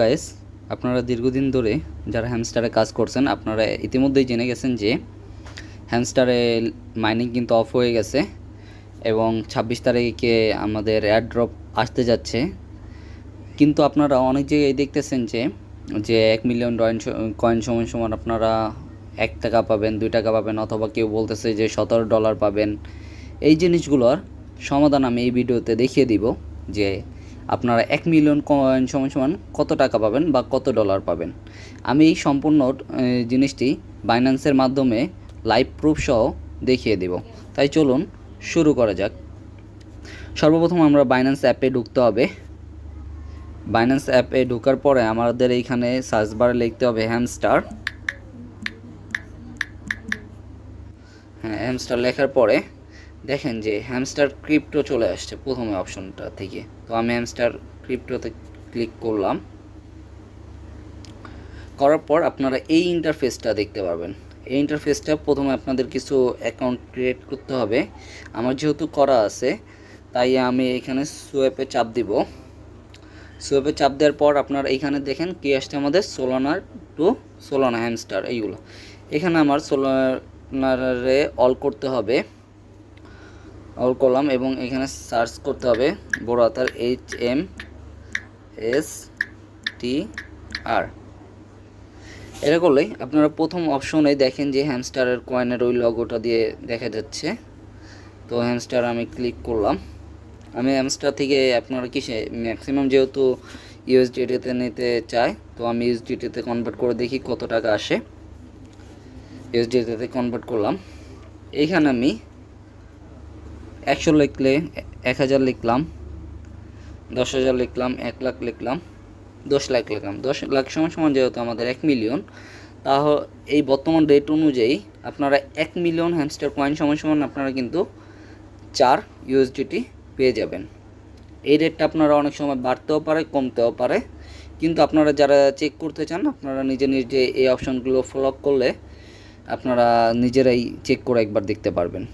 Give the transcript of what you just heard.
Guys, আপনারা দীর্ঘদিন ধরে যারা হ্যামস্টারে কাজ করছেন আপনারা ইতিমধ্যেই জেনে গেছেন যে হ্যামস্টারে মাইনিং কিন্তু অফ হয়ে গেছে এবং ২৬ তারিখে আমাদের এয়ারড্রপ আসতে যাচ্ছে। কিন্তু আপনারা অনেক জায়গায় দেখতেছেন যে ১ মিলিয়ন কয়েন সমান সমান আপনারা ১ টাকা পাবেন, ২ টাকা পাবেন, অথবা কেউ বলতেছে যে $১৭ পাবেন। এই জিনিসগুলোর সমাধান আমি এই ভিডিওতে দেখিয়ে দিব যে আপনারা ১ মিলিয়ন কয়েন সমান সমান কত টাকা পাবেন বা কত ডলার পাবেন। আমি এই সম্পূর্ণ জিনিসটি বাইন্যান্সের মাধ্যমে লাইভ প্রুফ সহ দেখিয়ে দেব। তাই চলুন শুরু করা যাক। সর্বপ্রথম আমরা বাইন্যান্স অ্যাপে ঢুকতে হবে। বাইন্যান্স অ্যাপে ঢোকার পরে আমাদের এইখানে সার্চ বারে লিখতে হবে হ্যামস্টার। হ্যামস্টার লেখার পরে দেখেন যে হ্যামস্টার ক্রিপ্টো চলে আসছে প্রথমে অপশনটা থেকে। তো আমি হ্যামস্টার ক্রিপ্টোতে ক্লিক করলাম। করার পর আপনারা এই ইন্টারফেসটা দেখতে পারবেন। এই ইন্টারফেসটা প্রথমে আপনাদের কিছু অ্যাকাউন্ট ক্রিয়েট করতে হবে। আমার যেহেতু করা আছে তাই আমি এখানে সোয়াপে চাপ দিব। সোয়াপে চাপ দেওয়ার পর আপনারা এইখানে দেখেন কি আসছে আমাদের সোলানা টু সোলানা হ্যামস্টার এইগুলো। এখানে আমার সোলানারে অল করতে হবে। অল করলাম এবং এখানে সার্চ করতে হবে বড় হাতের HMSTR। এটা করলেই আপনারা প্রথম অপশনে দেখেন যে হ্যামস্টারের কয়েনের ওই লগোটা দিয়ে দেখা যাচ্ছে। তো হ্যামস্টার আমি ক্লিক করলাম। আমি হ্যামস্টার থেকে আপনারা কিসে ম্যাক্সিমাম যেহেতু ইউএসডিটিতে নিতে চাই, তো আমি ইউএসডিটিতে কনভার্ট করে দেখি কত টাকা আসে। ইউএসডিটিতে কনভার্ট করলাম। এইখানে আমি ১০০ লিখলে ১০০০ লিখলাম, ১০,০০০ লিখলাম, ১,০০,০০০ লিখলাম, ১০,০০,০০০ লিখলাম। ১০,০০,০০০ সমান যেহেতু আমাদের ১ মিলিয়ন, তাহলে এই বর্তমান রেট অনুযায়ী আপনারা ১ মিলিয়ন হ্যামস্টার কয়েন সমান আপনারা কিন্তু ৪ ইউএসডিটি পেয়ে যাবেন। এই রেটটা আপনারা অনেক সময় বাড়তেও পারে, কমতেও পারে, কিন্তু আপনারা যারা চেক করতে চান আপনারা নিজে এই অপশানগুলো ফলো করলে আপনারা নিজেরাই চেক করে একবার দেখতে পারবেন।